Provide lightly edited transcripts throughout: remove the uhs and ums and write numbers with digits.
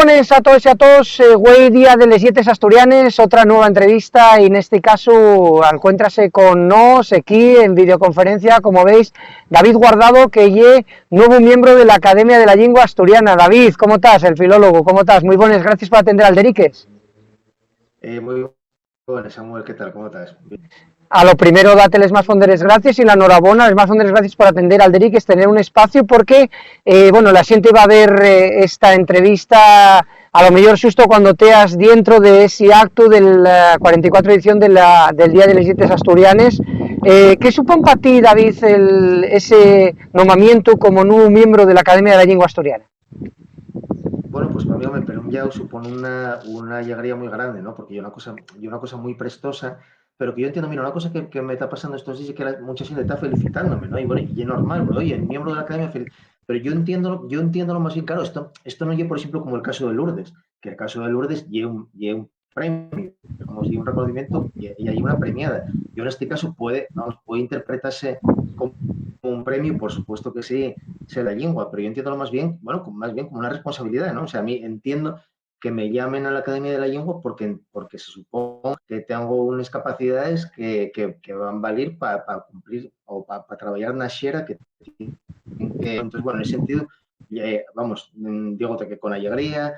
bones a todos y a todos, güey día de les Yetes Asturianes, otra nueva entrevista y en este caso encuéntrase con nos aquí en videoconferencia, como veis, David Guardado, que es nuevo miembro de la Academia de la Lengua Asturiana. David, ¿cómo estás? El filólogo, ¿cómo estás? Muy buenas, gracias por atender al Deriques. Muy buenas, Samuel, ¿qué tal? ¿Cómo estás? A lo primero, date les más fonderes gracias y la enhorabona, les más fonderes gracias por atender al Deriques, tener un espacio porque, bueno, la gente va a ver esta entrevista a lo mejor justo cuando teas dentro de ese acto de la 44 edición del Día de les Yetes Asturianes. ¿Qué supone para ti, David, ese nombramiento como nuevo miembro de la Academia de la Lengua Asturiana? Bueno, pues para mí, hombre, pero ya supone una alegría muy grande, ¿no? Porque yo una cosa muy prestosa, pero que yo entiendo, mira, una cosa que me está pasando estos días es que mucha gente está felicitándome, ¿no? Y bueno, y es normal, bro, oye, el miembro de la academia, pero yo entiendo lo más bien, claro, esto no es, por ejemplo, como el caso de Lourdes, que el caso de Lourdes lleva un premio, como si un reconocimiento y hay una premiada. Yo en este caso puede interpretarse como un premio, por supuesto que sí, sea la lengua, pero yo entiendo lo más bien, bueno, más bien como una responsabilidad, ¿no? O sea, a mí entiendo que me llamen a la Academia de la Lengua porque se supone que tengo unas capacidades que van a valer para cumplir o para trabajar en una xera entonces, bueno, en ese sentido, vamos, digo que con alegría,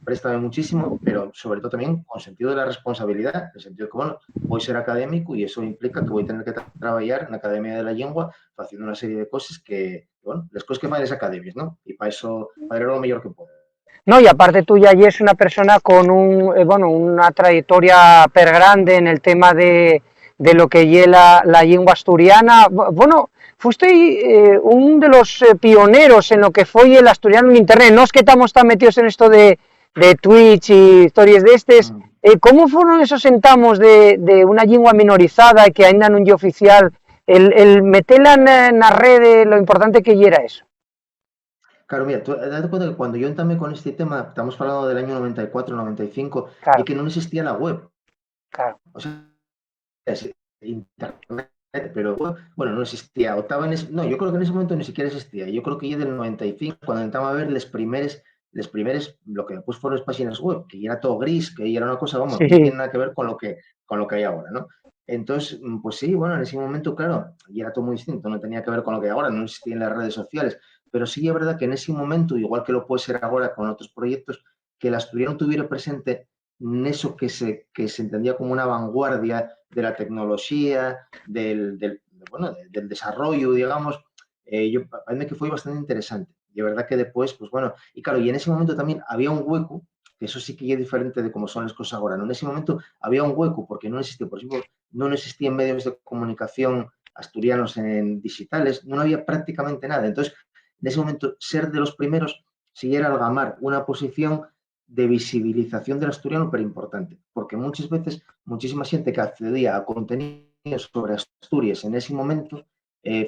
préstame muchísimo, pero sobre todo también con sentido de la responsabilidad, en el sentido de que, bueno, voy a ser académico y eso implica que voy a tener que trabajar en la Academia de la Lengua haciendo una serie de cosas bueno, las cosas que fan las academias, ¿no? Y para eso, para lo mejor que puedo. No, y aparte tú ya eres una persona con bueno, una trayectoria per grande en el tema de lo que es la lengua asturiana. Bueno, fuiste uno de los pioneros en lo que fue el asturiano en internet. No es que estamos tan metidos en esto de Twitch y historias de estos. ¿Cómo fueron esos entamos de una lengua minorizada que ainda no es oficial, el meterla en la red, lo importante que era eso? Claro, mira, tú date cuenta que cuando yo entamé con este tema, estamos hablando del año 94, 95, y Claro, que no existía la web. claro. O sea, internet, pero bueno, no existía. No, yo creo que en ese momento ni siquiera existía. Yo creo que ya del 95, cuando intentaba ver las primeras, lo que después fueron las páginas web, que ya era todo gris, que ya era una cosa, vamos, no Sí. tiene nada que ver con lo que hay ahora, ¿no? Entonces, pues sí, bueno, en ese momento, claro, ya era todo muy distinto, no tenía que ver con lo que hay ahora, no existían las redes sociales, pero sí es verdad que en ese momento, igual que lo puede ser ahora con otros proyectos, que el asturiano tuviera presente en eso que se entendía como una vanguardia de la tecnología, bueno, del desarrollo, digamos, parece que fue bastante interesante. Y es verdad que después, pues bueno, y claro, y en ese momento también había un hueco, que eso sí que es diferente de cómo son las cosas ahora, ¿no? En ese momento había un hueco porque no existía, por ejemplo, no existían medios de comunicación asturianos en digitales, no había prácticamente nada. Entonces, en ese momento, ser de los primeros sí era algamar una posición de visibilización del asturiano, pero importante, porque muchas veces, muchísima gente que accedía a contenidos sobre Asturias en ese momento,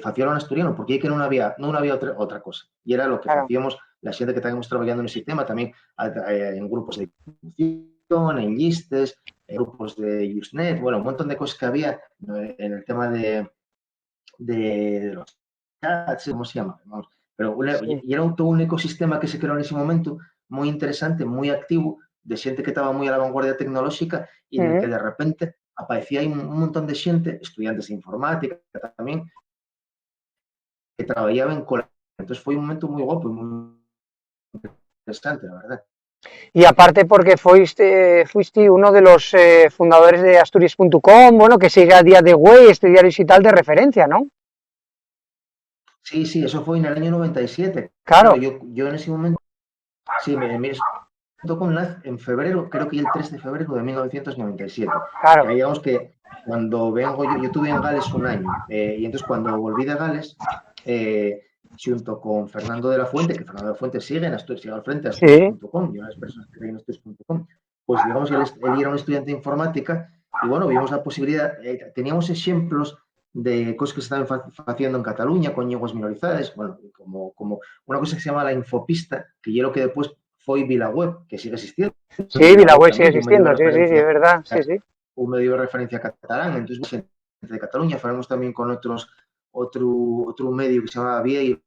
facían en asturiano, porque ahí que no había otra cosa. Y era lo que Claro. hacíamos la gente que estábamos trabajando en ese tema, también en grupos de difusión, en listes, en grupos de Usenet, bueno, un montón de cosas que había en el tema de los chats, ¿cómo se llama? Vamos, pero Sí. y era todo un ecosistema que se creó en ese momento muy interesante, muy activo, de gente que estaba muy a la vanguardia tecnológica y en el que de repente aparecía ahí un montón de gente, estudiantes de informática también, que trabajaban con entonces fue un momento muy guapo y muy interesante, la verdad. Y aparte porque fuiste uno de los fundadores de Asturias.com, bueno, que sigue a día de hoy este diario digital de referencia, ¿no? Sí, sí, eso fue en el año 97. Claro, Claro, yo en ese momento, sí, me con Laz en febrero, creo que el 3 de febrero de 1997. Y claro. ahí digamos que cuando vengo, yo tuve en Gales un año, y entonces cuando volví de Gales, junto con Fernando de la Fuente, que Fernando de la Fuente sigue, sigue al frente de Sí, Asturias.com, y una de las personas que en Asturias.com, pues digamos que él era un estudiante de informática, y bueno, vimos la posibilidad, teníamos ejemplos de cosas que se estaban haciendo en Cataluña con lenguas minorizadas, bueno, como una cosa que se llama la infopista, que yo lo que después fue VilaWeb, que sigue existiendo. sí, VilaWeb Vilagüe sigue también, un medio de existiendo, sí, sí, sí, es referencia, verdad, sí, sí. catalán. Entonces, de Cataluña, falamos también con otro medio que se llamaba Vieiros,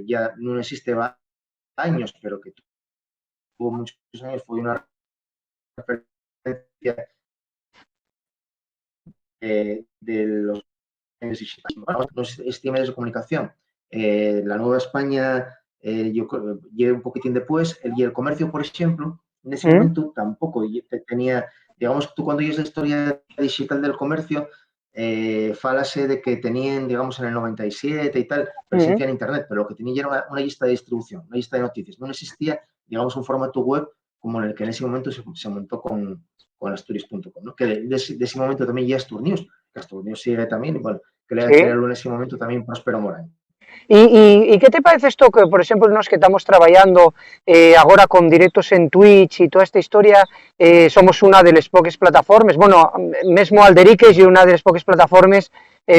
ya no existe años, pero que tuvo muchos años, fue una referencia de los medios digitales. Bueno, los medios de comunicación. La Nueva España, yo llegué un poquitín después, y el comercio, por ejemplo, en ese momento tampoco tenía, digamos, tú cuando oyes la historia digital del comercio, fálase de que tenían, digamos, en el 97 y tal, presencia en Internet, pero lo que tenía era una lista de distribución, una lista de noticias. No existía, digamos, un formato web como en el que en ese momento se montó con Asturias.com, ¿no? Que de ese momento también ya Asturnews, que Asturnews sigue también, y bueno, que le Sí. en ese momento tamén Próspero Morán. E que te parece isto que, por exemplo, nós que estamos traballando agora con directos en Twitch e toda esta historia, somos unha de les poques plataformes, bueno, mesmo Alderiques é unha de les poques plataformes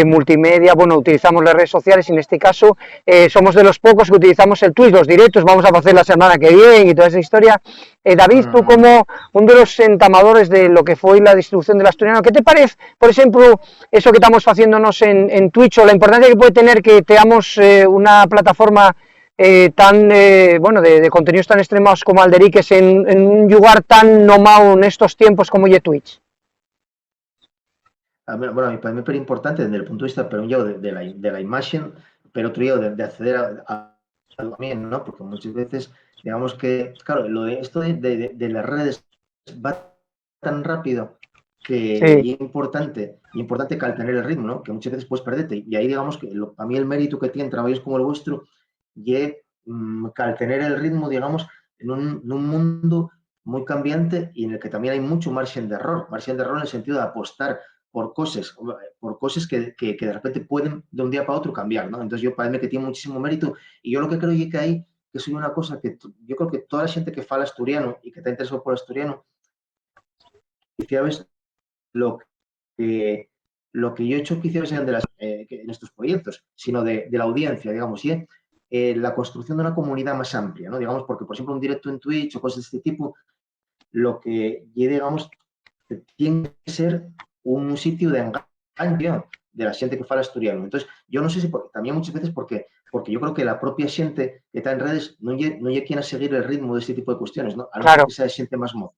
multimedia, bueno, utilizamos las redes sociales y en este caso somos de los pocos que utilizamos el Twitch, los directos, vamos a hacer la semana que viene y toda esa historia. David, tú como un de los entamadores de lo que fue la distribución del asturiano, ¿qué te parece, por ejemplo, eso que estamos haciéndonos en Twitch o la importancia que puede tener que teamos una plataforma tan, bueno, de contenidos tan extremos como Alderiques en un lugar tan nomado en estos tiempos como es Twitch? Bueno, a mí para mí es importante desde el punto de vista, pero yo de la imagen, pero otro yo de acceder a también, ¿no? Porque muchas veces, digamos que, claro, lo de esto de las redes va tan rápido que Sí. es importante caltener el ritmo, ¿no? Que muchas veces puedes perderte. Y ahí, digamos que a mí el mérito que tienen trabajos como el vuestro y caltener el ritmo, digamos, en un mundo muy cambiante y en el que también hay mucho margen de error en el sentido de apostar por cosas que de repente pueden de un día para otro cambiar, ¿no? Entonces yo para mí que tiene muchísimo mérito y yo lo que creo es que hay que soy una cosa que yo creo que toda la gente que fala asturiano y que está interesado por asturiano, quizás lo que yo he hecho quizás sean de en estos proyectos, sino de la audiencia, digamos, y la construcción de una comunidad más amplia, ¿no? Digamos, porque por ejemplo un directo en Twitch o cosas de este tipo, lo que, digamos, tiene que ser un sitio de engaño de la gente que fala asturiano. Entonces, yo no sé si también muchas veces porque yo creo que la propia gente que está en redes no quiere seguir el ritmo de este tipo de cuestiones, ¿no? A no ser Claro. que sea gente más mozo.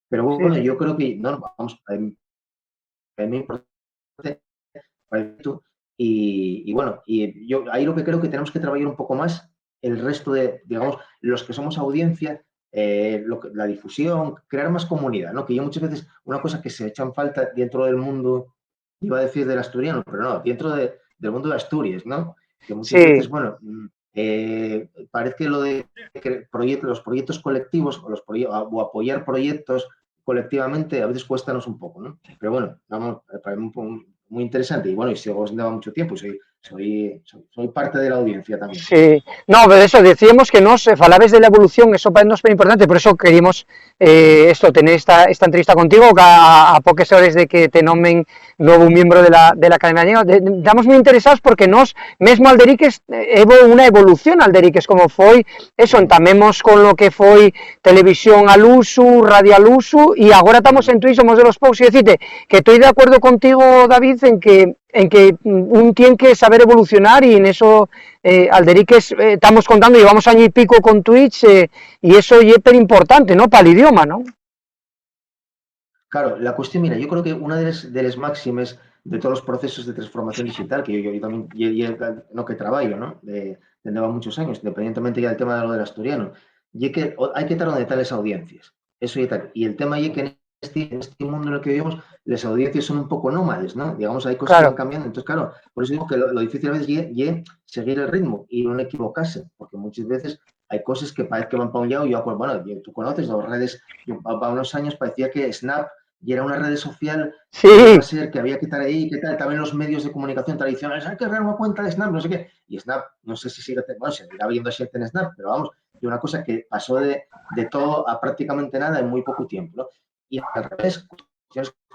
Pero Sí, bueno, sí. yo creo que, no, vamos, a mí es importante y bueno, y yo ahí lo que creo que tenemos que trabajar un poco más el resto de, digamos, los que somos audiencia, la difusión, crear más comunidad, ¿no? Que yo muchas veces, una cosa que se echa en falta dentro del mundo, iba a decir del asturiano, pero no, dentro del mundo de Asturias, ¿no? Que muchas veces, Sí. bueno, parece que lo de los proyectos colectivos o apoyar proyectos colectivamente a veces cuéstanos un poco, ¿no? Pero bueno, vamos, para mí muy interesante y bueno, y sigo sin mucho tiempo, soy parte de la audiencia también. Sí, no, pero eso, decíamos que nos falabes de la evolución, eso para nos es muy importante, por eso queríamos esto, tener esta entrevista contigo, que a pocas horas de que te nombren nuevo miembro de la Academia Gallega, estamos muy interesados porque nos, mesmo Alderiques, hubo una evolución Alderiques, como foi, eso, entamemos con lo que foi televisión al uso, radio al uso, y ahora estamos en Twitch, somos de los pocos, y decirte que estoy de acuerdo contigo, David, en que un tiene que saber evolucionar y en eso Alderiques estamos contando, llevamos año y pico con Twitch y eso es súper importante, ¿no? Para el idioma, ¿no? Claro, la cuestión, mira, yo creo que una de las máximas de todos los procesos de transformación digital, que yo también, no que trabajo, ¿no? De lleva muchos años, independientemente ya del tema de lo del asturiano, y que hay que estar donde están las audiencias. Eso y tal. Y el tema es que en este mundo en el que vivimos, las audiencias son un poco nómades, ¿no? Digamos, hay cosas que van Claro. cambiando. Entonces, claro, por eso digo que lo difícil a veces es seguir el ritmo y no equivocarse, porque muchas veces hay cosas que parece que van para un lado y yo, pues, bueno, tú conoces las redes, yo, para unos años parecía que Snap y era una red social que iba a Sí, ser, que había que estar ahí, que tal, también los medios de comunicación tradicionales, hay que crear una cuenta de Snap, no sé qué, y Snap, no sé si sigue, bueno, seguirá viendo gente en Snap, pero vamos, y una cosa que pasó de todo a prácticamente nada en muy poco tiempo, ¿no? Y al revés,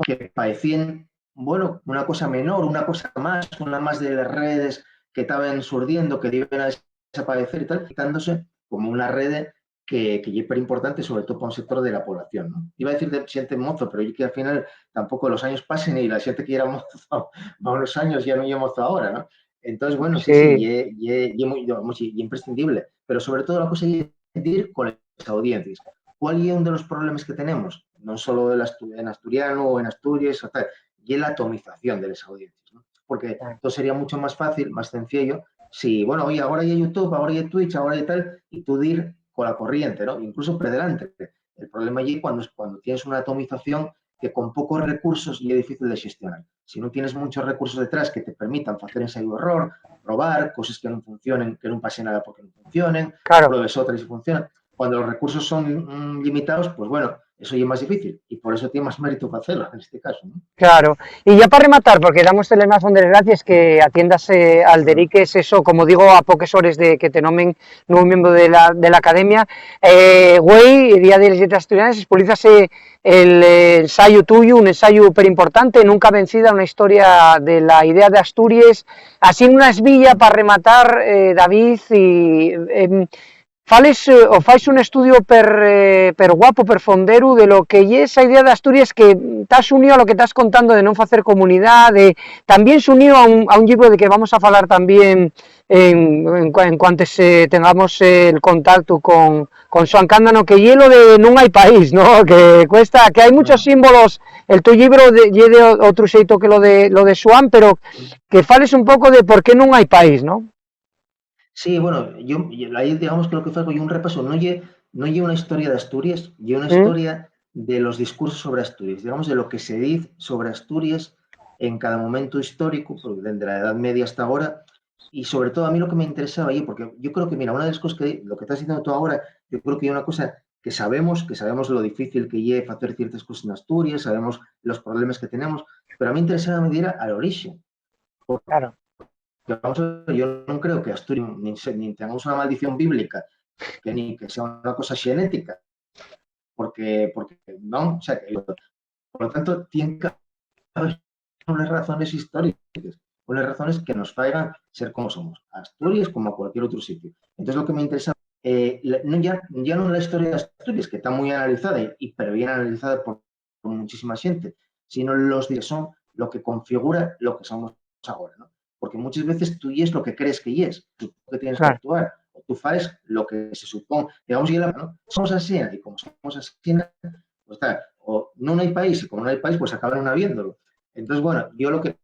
que parecían, bueno, una cosa menor, una cosa más, una más de las redes que estaban surdiendo, que iban a desaparecer y tal, quitándose como una red que es súper importante, sobre todo para un sector de la población, ¿no? Iba a decir de gente mozo, pero yo que al final tampoco los años pasen y la gente que era mozo, a unos años ya no es mozo ahora, ¿no? Entonces, bueno, sí, Sí, y imprescindible, pero sobre todo la cosa es ir con las audiencias. ¿Cuál es uno de los problemas que tenemos? No solo en asturiano o en Asturias, o tal, y la atomización de las audiencias, ¿no? Porque todo sería mucho más fácil, más sencillo, si, bueno, oye, ahora hay YouTube, ahora hay Twitch, ahora hay tal, y tú ir con la corriente, ¿no? Incluso por delante. El problema allí cuando tienes una atomización que con pocos recursos y es difícil de gestionar. Si no tienes muchos recursos detrás que te permitan hacer ensayo-error, probar cosas que no funcionen, que no pase nada porque no funcionen, claro. pruebes otras y funcionan. Cuando los recursos son limitados, pues bueno, eso ya es más difícil y por eso tiene más mérito para hacerlo en este caso, ¿no? Claro, y ya para rematar, porque damos el más de gracias que atiendas al Deriques, eso, como digo, a pocas horas de que te nomen nuevo miembro de la academia, güey, Día de las Letras Asturianas, expolizase el ensayo tuyo, un ensayo súper importante, nunca vencida, una historia de la idea de Asturias, así una esvilla para rematar, David, y o fais un estudio per guapo, per fondero, de lo que é esa idea de Asturias que estás unido a lo que estás contando de non facer comunidade, también se unido a un libro de que vamos a falar también en cuanto tengamos el contacto con Xoán Cándano, que é lo de non hai país, ¿no? Que cuesta, que hai muchos símbolos, el tu libro é de outro xeito que lo de Xoán, pero que fales un pouco de por que non hai país, ¿no? Sí, bueno, ahí digamos que lo que hago yo un repaso, no una historia de Asturias, yo una ¿Mm? historia de los discursos sobre Asturias, digamos de lo que se dice sobre Asturias en cada momento histórico, desde la Edad Media hasta ahora, y sobre todo a mí lo que me interesaba ahí, porque yo creo que, mira, una de las cosas que, lo que estás diciendo tú ahora, yo creo que hay una cosa que sabemos lo difícil que es hacer ciertas cosas en Asturias, sabemos los problemas que tenemos, pero a mí me interesaba medir al origen. Claro. Yo no creo que Asturias ni tengamos una maldición bíblica, ni que sea una cosa genética, porque no, o sea, por lo tanto, tiene que haber unas razones históricas, unas razones que nos hagan ser como somos, Asturias como a cualquier otro sitio. Entonces, lo que me interesa, ya no la historia de Asturias, que está muy analizada y pero bien analizada por muchísima gente, sino los que son lo que configura lo que somos ahora, ¿no? Porque muchas veces tú y es lo que crees que y es, tú que tienes Claro. que actuar, o tú haces lo que se supone, digamos, ¿no? Somos así, y como somos así, pues está, o no hay país, y como no hay país, pues acaban habiéndolo. Entonces, bueno, yo lo que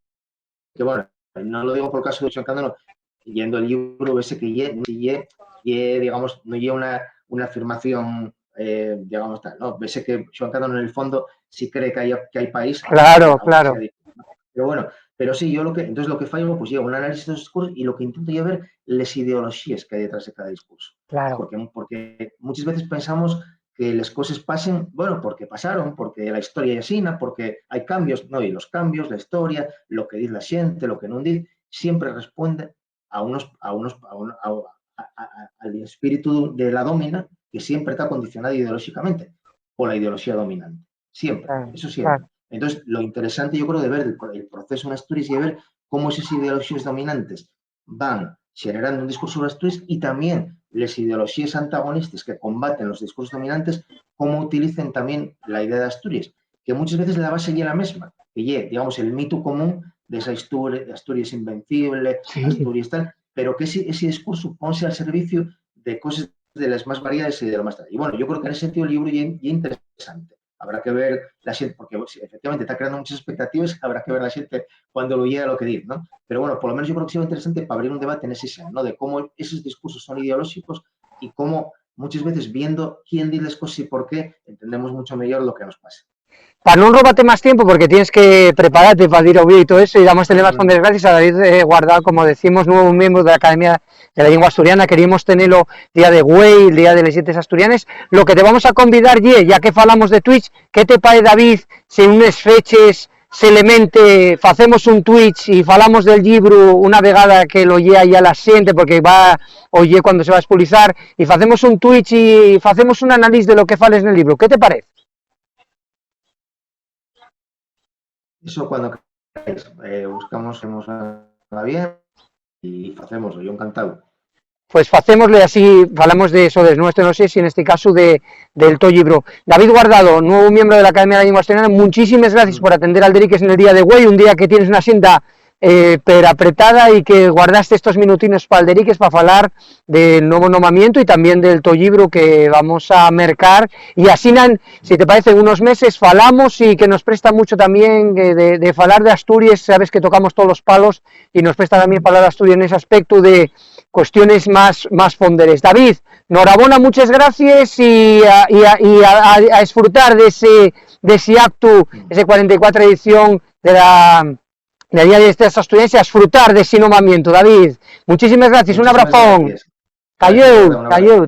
bueno, no lo digo por caso de Xoán Cándano, yendo el libro ese que digamos, no lleva una afirmación, digamos, tal, ¿no? Ese que Xoán Cándano en el fondo sí cree que hay país, Claro, aunque sea claro. difícil, ¿no? Pero bueno, pero sí, entonces lo que fallo, pues llevo un análisis de los discursos y lo que intento ya ver las ideologías que hay detrás de cada discurso. Claro. Porque muchas veces pensamos que las cosas pasen, bueno, porque pasaron, porque la historia es así, porque hay cambios, no, y los cambios, la historia, lo que dice la gente, lo que no dice, siempre responde al espíritu de la domina que siempre está condicionado ideológicamente por la ideología dominante. Siempre, Claro, eso siempre. claro. Entonces, lo interesante yo creo de ver el proceso en Asturias y de ver cómo esas ideologías dominantes van generando un discurso sobre Asturias y también las ideologías antagonistas que combaten los discursos dominantes, cómo utilizan también la idea de Asturias, que muchas veces la base ya la misma, que es, digamos, el mito común de esa historia de Asturias invencible, Sí. Asturias tal, pero que ese discurso ponse al servicio de cosas de las más variadas y de lo más tal. Y bueno, yo creo que en ese sentido el libro ya es interesante. Habrá que ver la gente, porque efectivamente está creando muchas expectativas, habrá que ver la gente cuando lo llegue a lo que dice, ¿no? Pero bueno, por lo menos yo creo que sería interesante para abrir un debate en ese sentido, ¿no? De cómo esos discursos son ideológicos y cómo muchas veces viendo quién dice las cosas y por qué, entendemos mucho mejor lo que nos pasa. Para no robarte más tiempo, porque tienes que prepararte para ir a y todo eso, y damos más con gracias a David Guardado, como decimos, nuevo miembro de la Academia de la Lengua Asturiana. Queríamos tenerlo día de Güey, el día de las Letras Asturianas. Lo que te vamos a convidar, ya que falamos de Twitch, ¿qué te parece, David, si en unas fechas Selemente facemos un Twitch y falamos del libro una vegada que lo lle aí a la xente, porque va oye cuando se va a expulsar, y facemos un Twitch y facemos un análisis de lo que fales en el libro. ¿Qué te parece? Eso cuando queráis, buscamos bien y hacemos, yo encantado. Pues facémosle así, falamos de eso, de nuestro, no sé si en este caso del to libro. David Guardado, nuevo miembro de la Academia de la Lengua Asturiana, muchísimas gracias por atender al Deriques en el día de hoy, un día que tienes una agenda per apretada y que guardaste estos minutinos para Alderiques para hablar del nuevo nomamiento y también del tu libro que vamos a mercar, y así, si te parece, en unos meses falamos, y que nos presta mucho también de falar de Asturias. Sabes que tocamos todos los palos y nos presta también falar de Asturias en ese aspecto de cuestiones más fonderes. David, enhorabuena, muchas gracias, y a disfrutar de ese acto, ese 44 edición de Día de estas Asturias, a disfrutar de ese nomamiento. David, muchísimas gracias, un abrazón. Cayó.